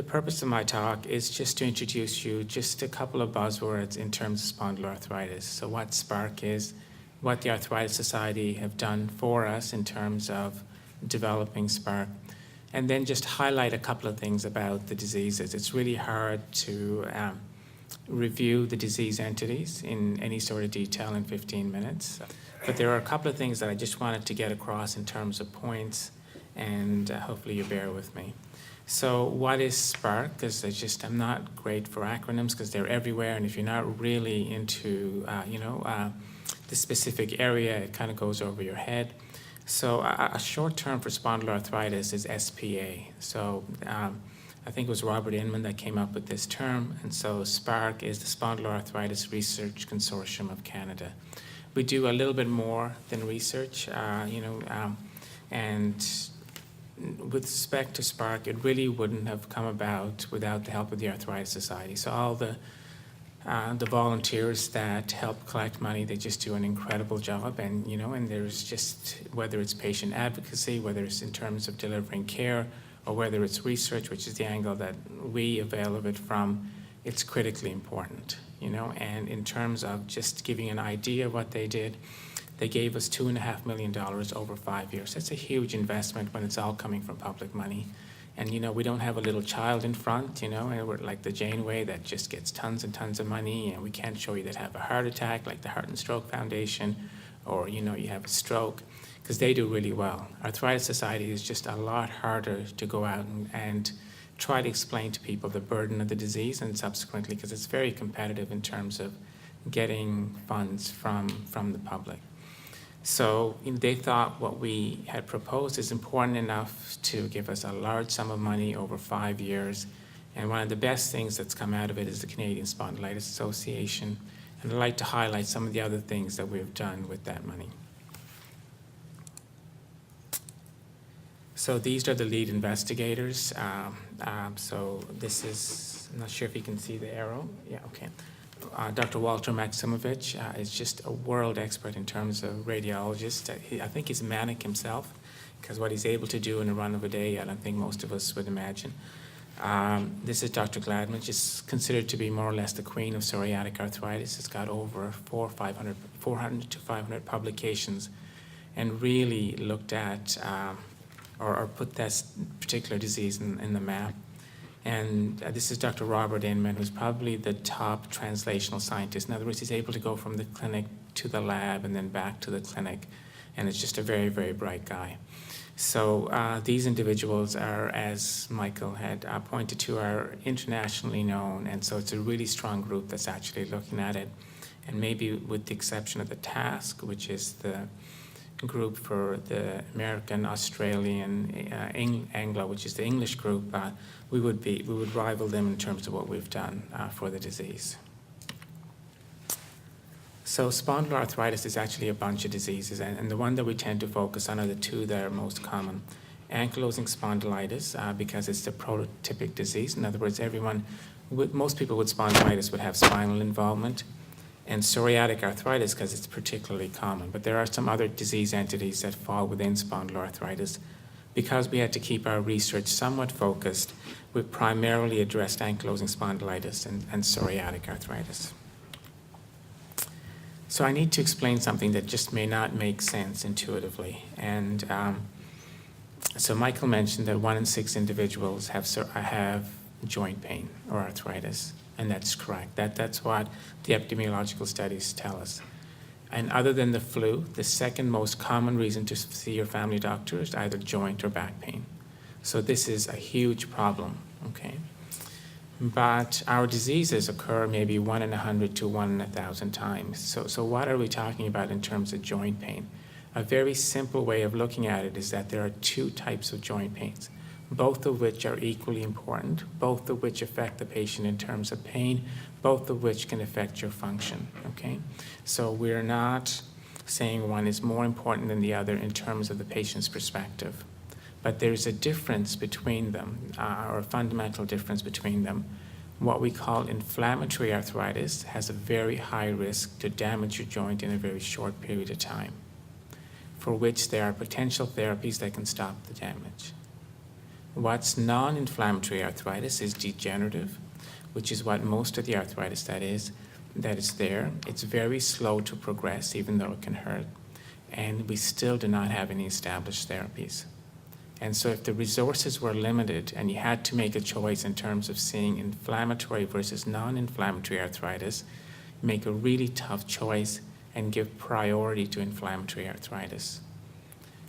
The purpose of my talk is just to introduce you just a couple of buzzwords in terms of spondyloarthritis. So what SPARC is, what the Arthritis Society have done for us in terms of developing SPARC, and then just highlight a couple of things about the diseases. It's really hard to review the disease entities in any sort of detail in 15 minutes. But there are a couple of things that I just wanted to get across in terms of points, and hopefully you bear with me. So what is SPARC? Because I'm not great for acronyms because they're everywhere, and if you're not really into the specific area, it kind of goes over your head. So a short term for spondyloarthritis is SpA. So I think it was Robert Inman that came up with this term, and so SPARC is the Spondyloarthritis Research Consortium of Canada. We do a little bit more than research, and with respect to SPARC, it really wouldn't have come about without the help of the Arthritis Society. So all the volunteers that help collect money, they just do an incredible job. And and there's just, whether it's patient advocacy, whether it's in terms of delivering care, or whether it's research, which is the angle that we avail of it from, it's critically important. And in terms of just giving an idea of what they did, they gave us $2.5 million over 5 years. That's a huge investment when it's all coming from public money. And we don't have a little child in front, and we're like the Janeway that just gets tons and tons of money, and we can't show you that have a heart attack like the Heart and Stroke Foundation, or you have a stroke, because they do really well. Arthritis Society is just a lot harder to go out and try to explain to people the burden of the disease, and subsequently, because it's very competitive in terms of getting funds from the public. So they thought what we had proposed is important enough to give us a large sum of money over 5 years. And one of the best things that's come out of it is the Canadian Spondylitis Association. And I'd like to highlight some of the other things that we've done with that money. So these are the lead investigators. So this is, I'm not sure if you can see the arrow. Yeah, okay. Dr. Walter Maximovich is just a world expert in terms of radiologist. I think he's manic himself, because what he's able to do in a run of a day, I don't think most of us would imagine. This is Dr. Gladman, just considered to be more or less the queen of psoriatic arthritis. It's got over 400 to 500 publications, and really looked at or put that particular disease in the map. And this is Dr. Robert Inman, who's probably the top translational scientist. In other words, he's able to go from the clinic to the lab and then back to the clinic, and it's just a very, very bright guy. So these individuals are, as Michael had pointed to, are internationally known, and so it's a really strong group that's actually looking at it. And maybe with the exception of the TASC, which is the group for the American, Australian, Anglo, which is the English group, we would rival them in terms of what we've done for the disease. So spondyloarthritis is actually a bunch of diseases, and the one that we tend to focus on are the two that are most common. Ankylosing spondylitis, because it's the prototypic disease. In other words, most people with spondylitis would have spinal involvement. And psoriatic arthritis, because it's particularly common. But there are some other disease entities that fall within spondyloarthritis. Because we had to keep our research somewhat focused, we primarily addressed ankylosing spondylitis and psoriatic arthritis. So I need to explain something that just may not make sense intuitively. And so Michael mentioned that 1 in 6 individuals have joint pain or arthritis. And that's correct. That's what the epidemiological studies tell us. And other than the flu, the second most common reason to see your family doctor is either joint or back pain. So this is a huge problem, okay? But our diseases occur maybe 1 in 100 to 1 in 1,000 times. So what are we talking about in terms of joint pain? A very simple way of looking at it is that there are 2 types of joint pains, both of which are equally important, both of which affect the patient in terms of pain, both of which can affect your function, okay? So we're not saying one is more important than the other in terms of the patient's perspective, but there's a difference between them, or a fundamental difference between them. What we call inflammatory arthritis has a very high risk to damage your joint in a very short period of time, for which there are potential therapies that can stop the damage. What's non-inflammatory arthritis is degenerative, which is what most of the arthritis that is there. It's very slow to progress, even though it can hurt. And we still do not have any established therapies. And so if the resources were limited and you had to make a choice in terms of seeing inflammatory versus non-inflammatory arthritis, make a really tough choice and give priority to inflammatory arthritis.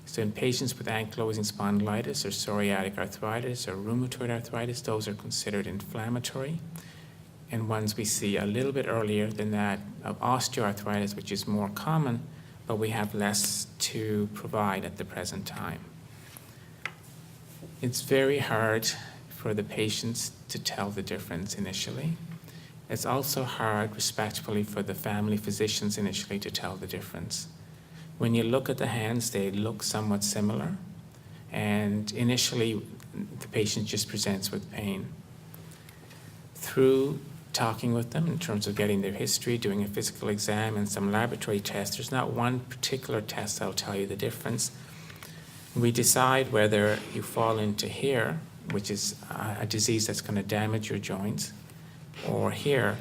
So in patients with ankylosing spondylitis or psoriatic arthritis or rheumatoid arthritis, those are considered inflammatory. And ones we see a little bit earlier than that of osteoarthritis, which is more common, but we have less to provide at the present time. It's very hard for the patients to tell the difference initially. It's also hard, respectfully, for the family physicians initially to tell the difference. When you look at the hands, they look somewhat similar, and initially the patient just presents with pain. Through talking with them in terms of getting their history, doing a physical exam and some laboratory tests, there's not one particular test that'll tell you the difference. We decide whether you fall into here, which is a disease that's going to damage your joints, or here,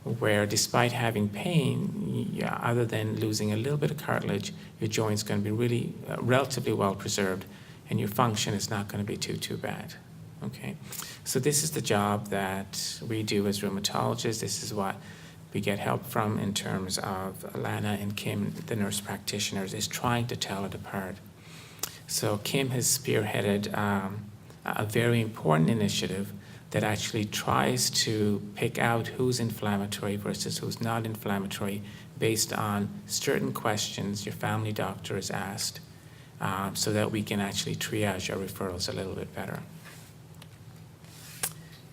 where despite having pain, other than losing a little bit of cartilage, your joint's going to be really relatively well preserved, and your function is not going to be too bad. Okay, so this is the job that we do as rheumatologists. This is what we get help from in terms of Lana and Kim, the nurse practitioners, is trying to tell it apart. So Kim has spearheaded a very important initiative that actually tries to pick out who's inflammatory versus who's not inflammatory based on certain questions your family doctor is asked, so that we can actually triage our referrals a little bit better.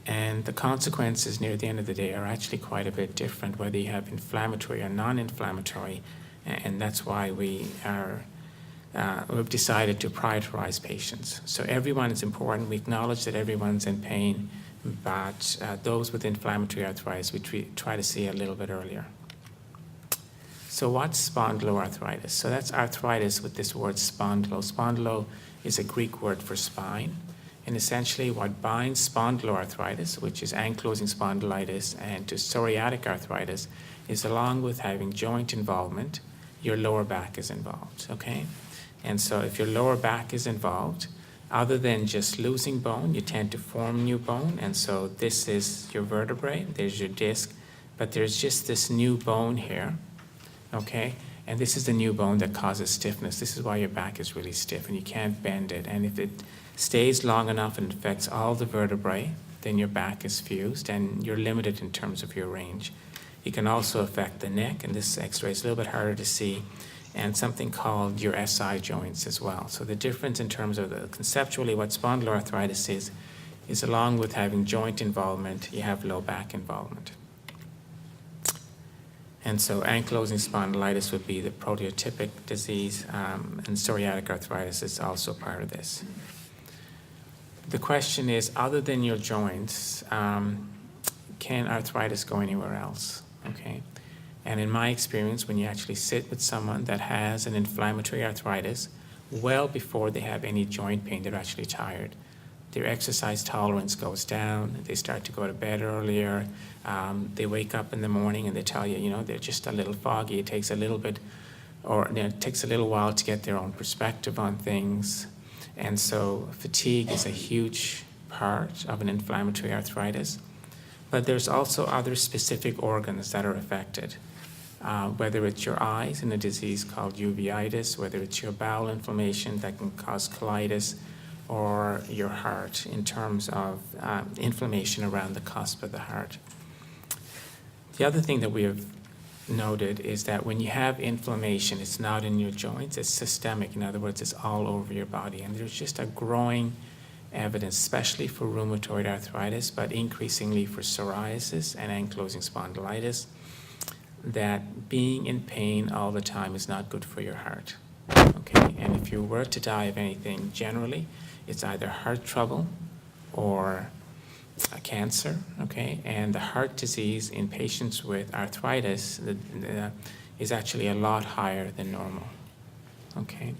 And the consequences near the end of the day are actually quite a bit different, whether you have inflammatory or non-inflammatory, and that's why we've decided to prioritize patients. So everyone is important. We acknowledge that everyone's in pain, but those with inflammatory arthritis, we try to see a little bit earlier. So what's spondyloarthritis? So that's arthritis with this word spondylo. Spondylo is a Greek word for spine. And essentially what binds spondyloarthritis, which is ankylosing spondylitis, and to psoriatic arthritis, is along with having joint involvement, your lower back is involved, okay? And so if your lower back is involved, other than just losing bone, you tend to form new bone. And so this is your vertebrae, there's your disc, but there's just this new bone here, okay? And this is the new bone that causes stiffness. This is why your back is really stiff and you can't bend it. And if it stays long enough and affects all the vertebrae, then your back is fused and you're limited in terms of your range. It can also affect the neck, and this x-ray is a little bit harder to see, and something called your SI joints as well. So the difference in terms of conceptually what spondyloarthritis is along with having joint involvement, you have low back involvement. And so ankylosing spondylitis would be the prototypic disease, and psoriatic arthritis is also part of this. The question is, other than your joints, can arthritis go anywhere else? Okay. And in my experience, when you actually sit with someone that has an inflammatory arthritis, well before they have any joint pain, they're actually tired. Their exercise tolerance goes down, they start to go to bed earlier, they wake up in the morning and they tell you, they're just a little foggy, it takes a little bit, or it takes a little while to get their own perspective on things. And so fatigue is a huge part of an inflammatory arthritis. But there's also other specific organs that are affected, whether it's your eyes in a disease called uveitis, whether it's your bowel inflammation that can cause colitis, or your heart in terms of inflammation around the cusp of the heart. The other thing that we have noted is that when you have inflammation, it's not in your joints, it's systemic. In other words, it's all over your body. And there's just a growing evidence, especially for rheumatoid arthritis, but increasingly for psoriasis and ankylosing spondylitis, that being in pain all the time is not good for your heart. Okay, and if you were to die of anything, generally, it's either heart trouble or a cancer, okay? And the heart disease in patients with arthritis is actually a lot higher than normal. okay?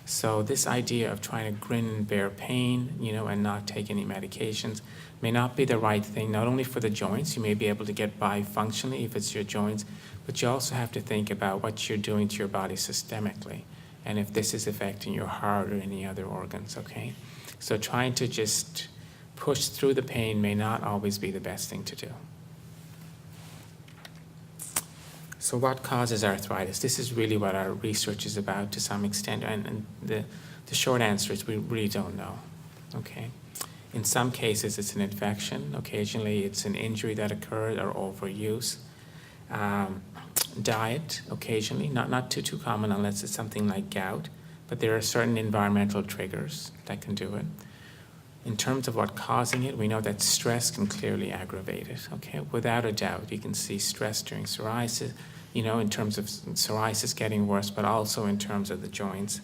So this idea of trying to grin and bear pain, and not take any medications may not be the right thing, not only for the joints. You may be able to get by functionally if it's your joints, but you also have to think about what you're doing to your body systemically, and if this is affecting your heart or any other organs, okay? So trying to just push through the pain may not always be the best thing to do. So what causes arthritis? This is really what our research is about to some extent, and the short answer is we really don't know, okay? In some cases, it's an infection. Occasionally, it's an injury that occurred or overuse. Diet, occasionally, not too common unless it's something like gout, but there are certain environmental triggers that can do it. In terms of what causing it, we know that stress can clearly aggravate it, okay? Without a doubt, you can see stress during psoriasis, in terms of psoriasis getting worse, but also in terms of the joints.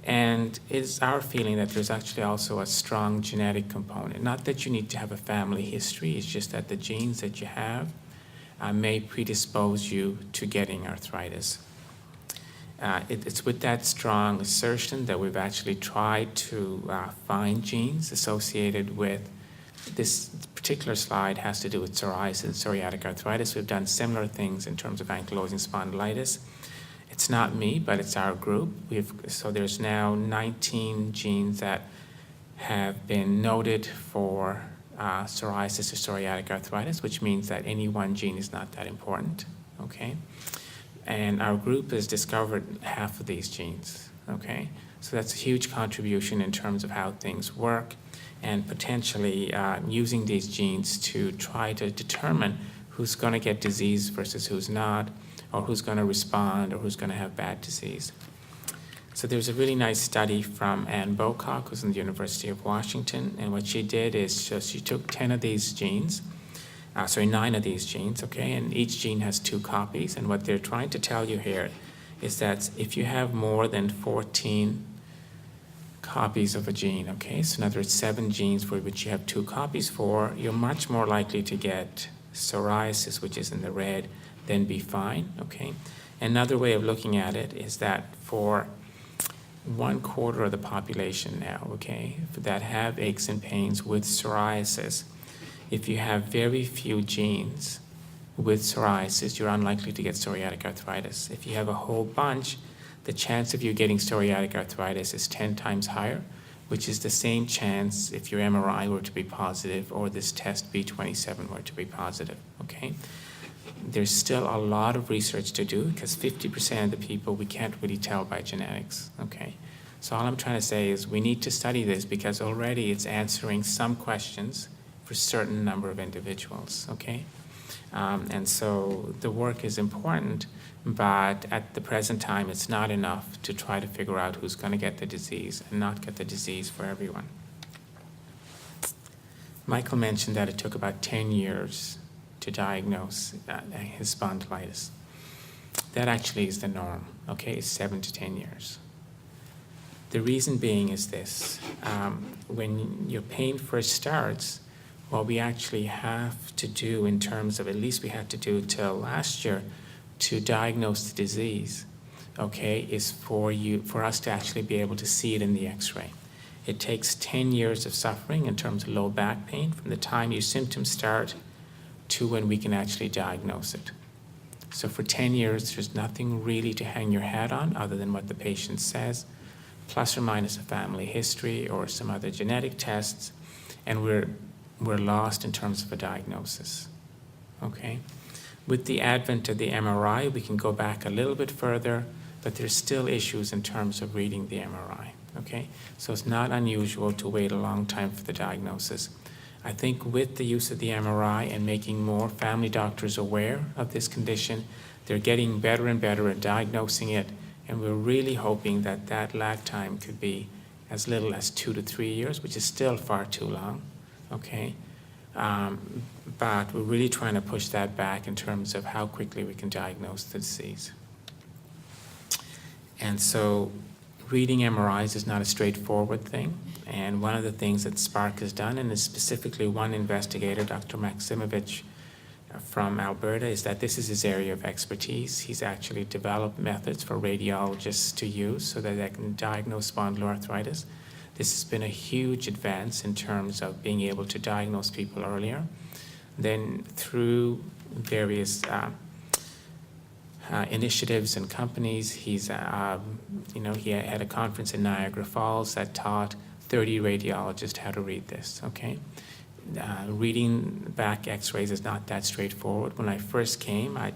And it's our feeling that there's actually also a strong genetic component. Not that you need to have a family history, it's just that the genes that you have may predispose you to getting arthritis. It's with that strong assertion that we've actually tried to find genes associated with this particular slide has to do with psoriasis and psoriatic arthritis. We've done similar things in terms of ankylosing spondylitis. It's not me, but it's our group. So there's now 19 genes that have been noted for psoriasis or psoriatic arthritis, which means that any one gene is not that important, okay? And our group has discovered half of these genes, okay? So that's a huge contribution in terms of how things work, and potentially using these genes to try to determine who's going to get disease versus who's not, or who's going to respond, or who's going to have bad disease. So there's a really nice study from Ann Bocock, who's in the University of Washington, and what she did is she took 9 of these genes, okay, and each gene has 2 copies, and what they're trying to tell you here is that if you have more than 14 copies of a gene, okay, so in other words, 7 genes for which you have 2 copies for, you're much more likely to get psoriasis, which is in the red, than be fine, okay? Another way of looking at it is that for 1/4 of the population now, okay, that have aches and pains with psoriasis, if you have very few genes with psoriasis, you're unlikely to get psoriatic arthritis. If you have a whole bunch, the chance of you getting psoriatic arthritis is 10 times higher, which is the same chance if your MRI were to be positive or this test B27 were to be positive, okay? There's still a lot of research to do because 50% of the people we can't really tell by genetics, okay? So all I'm trying to say is we need to study this because already it's answering some questions for a certain number of individuals, okay? And so the work is important, but at the present time, it's not enough to try to figure out who's going to get the disease and not get the disease for everyone. Michael mentioned that it took about 10 years to diagnose his spondylitis. That actually is the norm, okay? It's 7 to 10 years. The reason being is this. When your pain first starts, what we actually have to do in terms of, at least we had to do till last year, to diagnose the disease, okay, is for us to actually be able to see it in the x-ray. It takes 10 years of suffering in terms of low back pain from the time your symptoms start to when we can actually diagnose it. So for 10 years, there's nothing really to hang your hat on other than what the patient says, plus or minus a family history or some other genetic tests, and we're lost in terms of a diagnosis, okay? With the advent of the MRI, we can go back a little bit further, but there's still issues in terms of reading the MRI, okay? So it's not unusual to wait a long time for the diagnosis. I think with the use of the MRI and making more family doctors aware of this condition, they're getting better and better at diagnosing it, and we're really hoping that that lag time could be as little as 2 to 3 years, which is still far too long, okay? But we're really trying to push that back in terms of how quickly we can diagnose the disease. And so reading MRIs is not a straightforward thing. And one of the things that SPARC has done, and is specifically one investigator, Dr. Maximovich, from Alberta is that this is his area of expertise. He's actually developed methods for radiologists to use so that they can diagnose spondyloarthritis. This has been a huge advance in terms of being able to diagnose people earlier. Then through various initiatives and companies, he's, he had a conference in Niagara Falls that taught 30 radiologists how to read this, okay? Reading back x-rays is not that straightforward. When I first came, I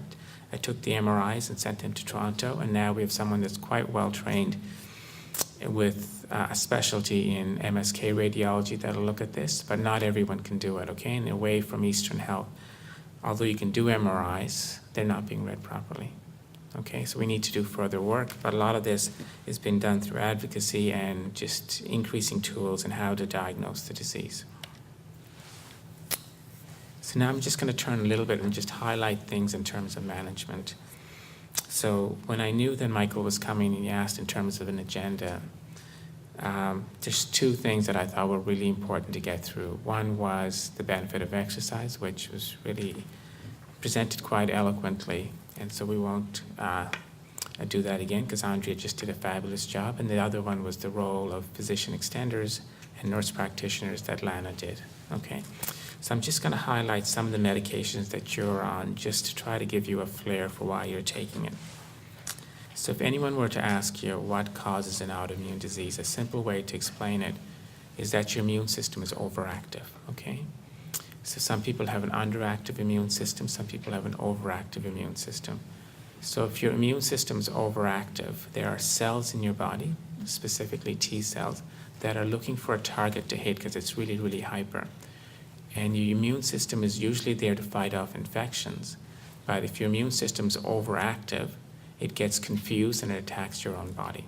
took the MRIs and sent them to Toronto, and now we have someone that's quite well trained with a specialty in MSK radiology that'll look at this, but not everyone can do it, okay? And away from Eastern Health, although you can do MRIs, they're not being read properly, okay? So we need to do further work, but a lot of this is being done through advocacy and just increasing tools in how to diagnose the disease. So now I'm just going to turn a little bit and just highlight things in terms of management. So when I knew that Michael was coming and he asked in terms of an agenda, there's two things that I thought were really important to get through. One was the benefit of exercise, which was really presented quite eloquently, and so we won't do that again because Andrea just did a fabulous job. And the other one was the role of physician extenders and nurse practitioners that Lana did, okay? So I'm just going to highlight some of the medications that you're on just to try to give you a flair for why you're taking it. So if anyone were to ask you what causes an autoimmune disease, a simple way to explain it is that your immune system is overactive, okay? So some people have an underactive immune system, some people have an overactive immune system. So if your immune system is overactive, there are cells in your body, specifically T cells, that are looking for a target to hit because it's really, really hyper. And your immune system is usually there to fight off infections. But if your immune system is overactive, it gets confused and it attacks your own body,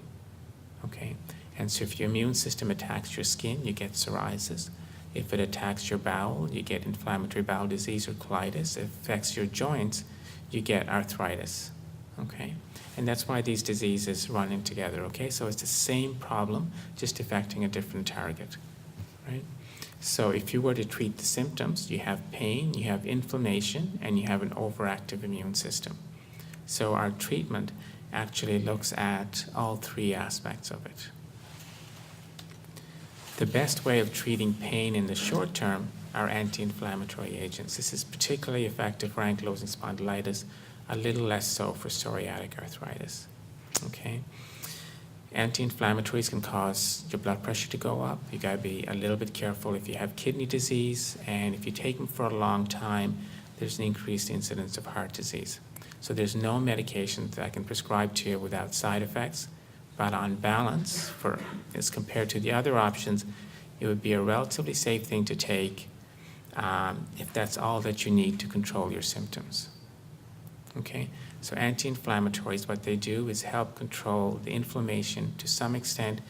okay? And so if your immune system attacks your skin, you get psoriasis. If it attacks your bowel, you get inflammatory bowel disease or colitis. If it affects your joints, you get arthritis, okay? And that's why these diseases run in together, okay? So it's the same problem, just affecting a different target, right? So if you were to treat the symptoms, you have pain, you have inflammation, and you have an overactive immune system. So our treatment actually looks at all three aspects of it. The best way of treating pain in the short term are anti-inflammatory agents. This is particularly effective for ankylosing spondylitis, a little less so for psoriatic arthritis, okay? Anti-inflammatories can cause your blood pressure to go up. You gotta be a little bit careful if you have kidney disease, and if you take them for a long time, there's an increased incidence of heart disease. So there's no medication that I can prescribe to you without side effects, but on balance, as compared to the other options, it would be a relatively safe thing to take if that's all that you need to control your symptoms, okay? So anti-inflammatories, what they do is help control the inflammation. To some extent,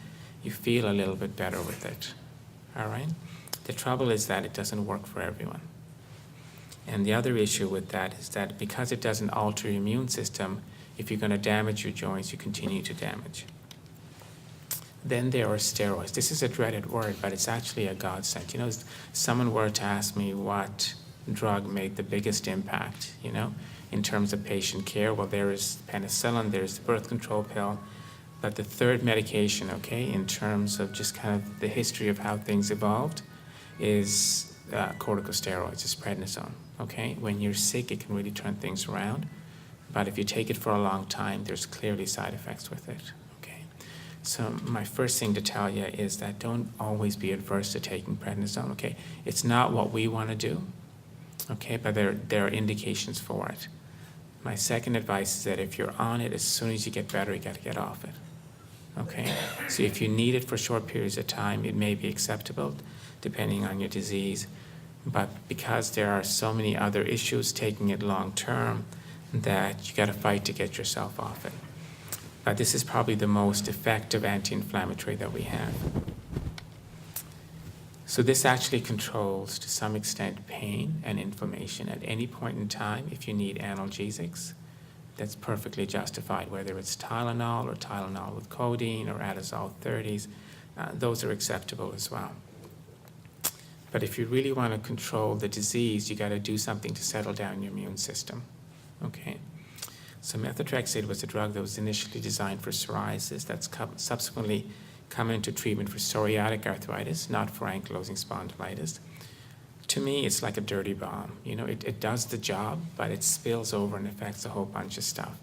you feel a little bit better with it, all right? The trouble is that it doesn't work for everyone. And the other issue with that is that because it doesn't alter your immune system, if you're going to damage your joints, you continue to damage. Then there are steroids. This is a dreaded word, but it's actually a godsend. You know, if someone were to ask me what drug made the biggest impact, you know, in terms of patient care, well, there is penicillin, there's the birth control pill, but the third medication, okay, in terms of just kind of the history of how things evolved, is corticosteroids, is prednisone, okay? When you're sick, it can really turn things around, but if you take it for a long time, there's clearly side effects with it, okay? So my first thing to tell you is that don't always be adverse to taking prednisone, okay? It's not what we want to do, okay, but there are indications for it. My second advice is that if you're on it, as soon as you get better, you got to get off it, okay? So if you need it for short periods of time, it may be acceptable depending on your disease, but because there are so many other issues taking it long term, that you got to fight to get yourself off it. But this is probably the most effective anti-inflammatory that we have. So this actually controls, to some extent, pain and inflammation. At any point in time, if you need analgesics, that's perfectly justified, whether it's Tylenol or Tylenol with codeine or Atazol 30s, those are acceptable as well. But if you really want to control the disease, you got to do something to settle down your immune system, okay? So methotrexate was a drug that was initially designed for psoriasis that's subsequently come into treatment for psoriatic arthritis, not for ankylosing spondylitis. To me, it's like a dirty bomb. You know, it does the job, but it spills over and affects a whole bunch of stuff.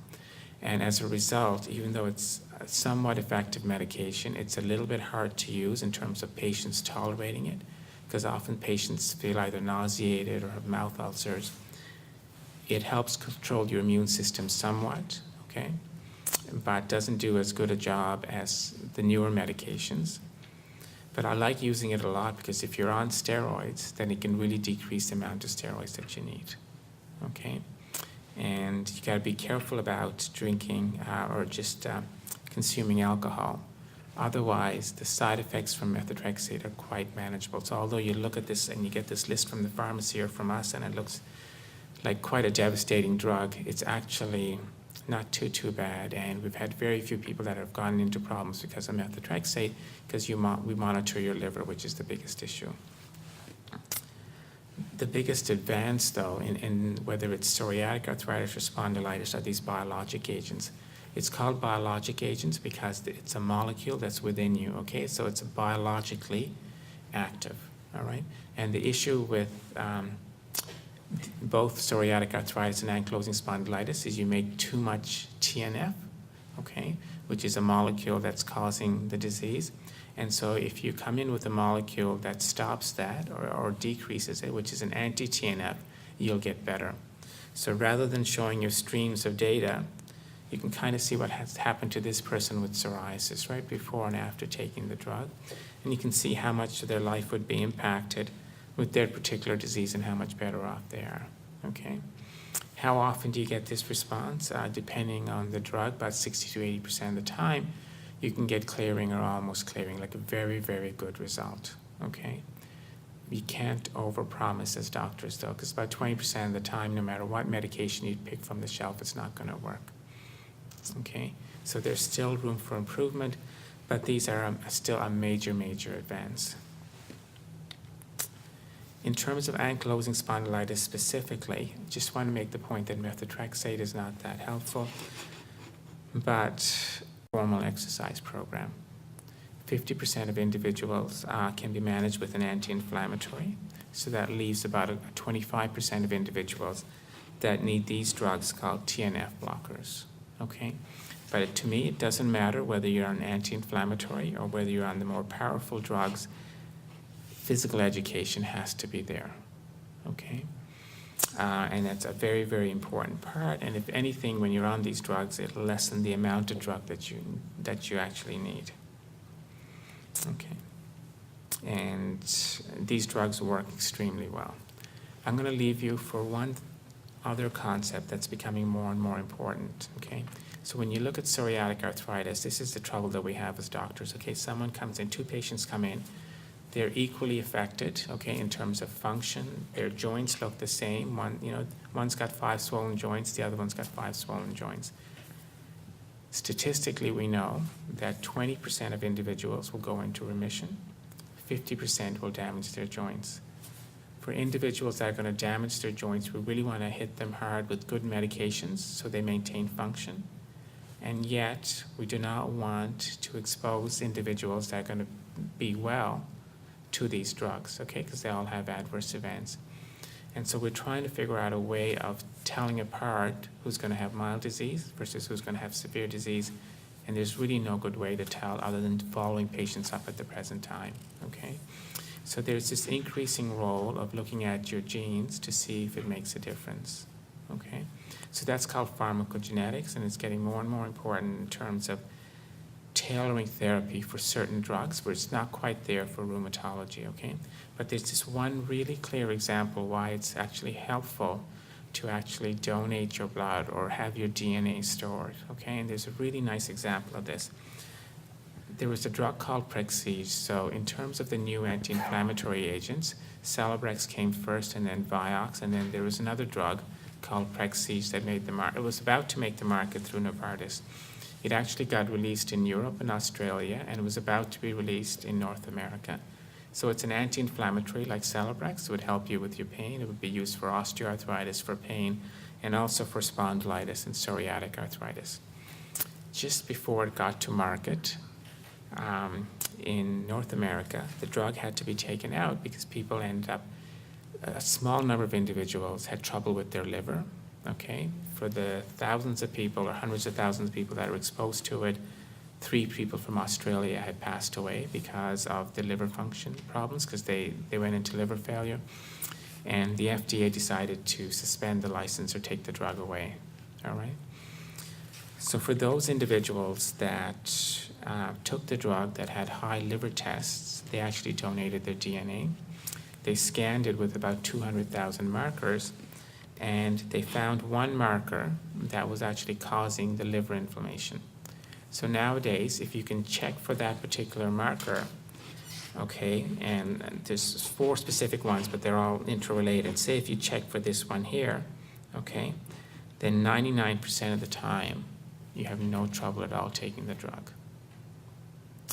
And as a result, even though it's a somewhat effective medication, it's a little bit hard to use in terms of patients tolerating it, because often patients feel either nauseated or have mouth ulcers. It helps control your immune system somewhat, okay, but doesn't do as good a job as the newer medications. But I like using it a lot because if you're on steroids, then it can really decrease the amount of steroids that you need, okay? And you gotta be careful about drinking or just consuming alcohol. Otherwise, the side effects from methotrexate are quite manageable. So although you look at this and you get this list from the pharmacy or from us and it looks like quite a devastating drug, it's actually not too bad. And we've had very few people that have gone into problems because of methotrexate, because we monitor your liver, which is the biggest issue. The biggest advance, though, in whether it's psoriatic arthritis or spondylitis, are these biologic agents. It's called biologic agents because it's a molecule that's within you, okay? So it's biologically active, all right? And the issue with both psoriatic arthritis and ankylosing spondylitis is you make too much TNF, okay, which is a molecule that's causing the disease. And so if you come in with a molecule that stops that or decreases it, which is an anti-TNF, you'll get better. So rather than showing you streams of data, you can kind of see what has happened to this person with psoriasis, right, before and after taking the drug. And you can see how much of their life would be impacted with their particular disease and how much better off they are, okay? How often do you get this response? Depending on the drug, about 60 to 80% of the time, you can get clearing or almost clearing, like a very, very good result, okay? You can't overpromise as doctors, though, because about 20% of the time, no matter what medication you pick from the shelf, it's not going to work, okay? So there's still room for improvement, but these are still a major, major advance. In terms of ankylosing spondylitis specifically, just want to make the point that methotrexate is not that helpful, but formal exercise program. 50% of individuals can be managed with an anti-inflammatory, so that leaves about 25% of individuals that need these drugs called TNF blockers, okay? But to me, it doesn't matter whether you're on anti-inflammatory or whether you're on the more powerful drugs. Physical education has to be there, okay? And that's a very, very important part. And if anything, when you're on these drugs, it'll lessen the amount of drug that you actually need, okay? And these drugs work extremely well. I'm going to leave you for one other concept that's becoming more and more important, okay? So when you look at psoriatic arthritis, this is the trouble that we have as doctors, okay? Someone comes in, two patients come in, they're equally affected, okay, in terms of function. Their joints look the same. One's got 5 swollen joints, the other one's got 5 swollen joints. Statistically, we know that 20% of individuals will go into remission, 50% will damage their joints. For individuals that are going to damage their joints, we really want to hit them hard with good medications so they maintain function. And yet, we do not want to expose individuals that are going to be well to these drugs, okay, because they all have adverse events. And so we're trying to figure out a way of telling apart who's going to have mild disease versus who's going to have severe disease, and there's really no good way to tell other than following patients up at the present time, okay? So there's this increasing role of looking at your genes to see if it makes a difference, okay? So that's called pharmacogenetics, and it's getting more and more important in terms of tailoring therapy for certain drugs where it's not quite there for rheumatology, okay? But there's this one really clear example why it's actually helpful to actually donate your blood or have your DNA stored, okay? And there's a really nice example of this. There was a drug called Prexige. So in terms of the new anti-inflammatory agents, Celebrex came first and then Vioxx, and then there was another drug called Prexige that made the market. It was about to make the market through Novartis. It actually got released in Europe and Australia, and it was about to be released in North America. So it's an anti-inflammatory like Celebrex. It would help you with your pain. It would be used for osteoarthritis, for pain, and also for spondylitis and psoriatic arthritis. Just before it got to market in North America, the drug had to be taken out because people ended up, a small number of individuals had trouble with their liver, okay? For the thousands of people or hundreds of thousands of people that were exposed to it, 3 people from Australia had passed away because of the liver function problems, because they went into liver failure. And the FDA decided to suspend the license or take the drug away, all right? So for those individuals that took the drug that had high liver tests, they actually donated their DNA. They scanned it with about 200,000 markers, and they found one marker that was actually causing the liver inflammation. So nowadays, if you can check for that particular marker, okay, and there's 4 specific ones, but they're all interrelated. Say if you check for this one here, okay, then 99% of the time, you have no trouble at all taking the drug.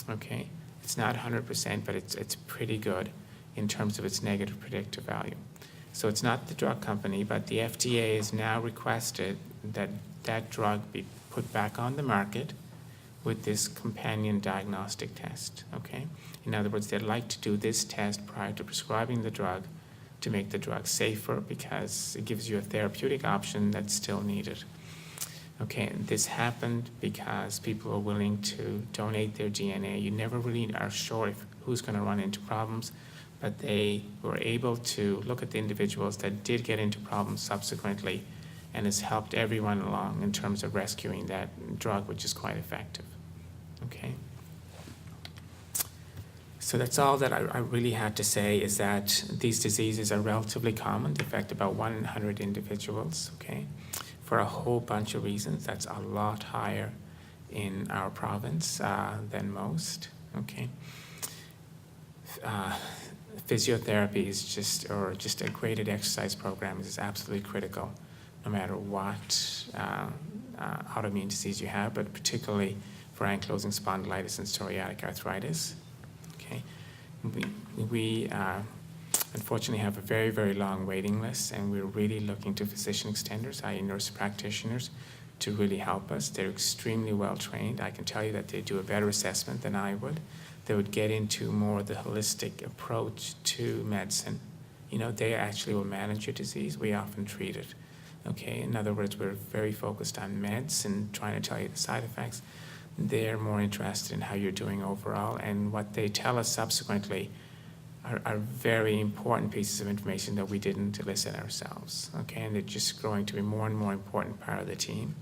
Okay, it's not 100%, but it's pretty good in terms of its negative predictive value. So it's not the drug company, but the FDA has now requested that that drug be put back on the market with this companion diagnostic test, okay? In other words, they'd like to do this test prior to prescribing the drug to make the drug safer, because it gives you a therapeutic option that's still needed. Okay, this happened because people are willing to donate their DNA. You never really are sure who's going to run into problems, but they were able to look at the individuals that did get into problems subsequently, and has helped everyone along in terms of rescuing that drug, which is quite effective. Okay. So that's all that I really had to say, is that these diseases are relatively common. They affect about 1 in 100 individuals, okay? For a whole bunch of reasons. That's a lot higher in our province than most, okay? Physiotherapy is just a graded exercise program is absolutely critical, no matter what autoimmune disease you have, but particularly for ankylosing spondylitis and psoriatic arthritis. Okay, we unfortunately have a very, very long waiting list, and we're really looking to physician extenders, i.e. nurse practitioners, to really help us. They're extremely well trained. I can tell you that they do a better assessment than I would. They would get into more the holistic approach to medicine. You know, they actually will manage your disease. We often treat it. Okay, in other words, we're very focused on meds and trying to tell you the side effects. They're more interested in how you're doing overall, and what they tell us subsequently are very important pieces of information that we didn't elicit ourselves, okay? And they're just growing to be more and more important part of the team.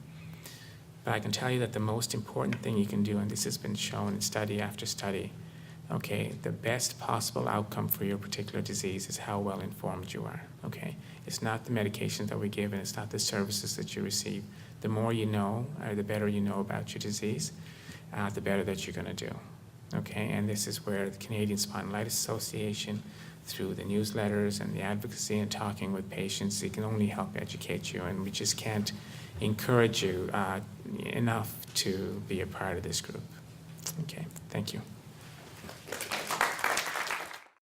But I can tell you that the most important thing you can do, and this has been shown in study after study, okay, the best possible outcome for your particular disease is how well informed you are, okay? It's not the medications that we give, and it's not the services that you receive. The more you know, or the better you know about your disease, the better that you're going to do. Okay, and this is where the Canadian Spondylitis Association, through the newsletters and the advocacy and talking with patients, it can only help educate you, and we just can't encourage you enough to be a part of this group. Okay, thank you.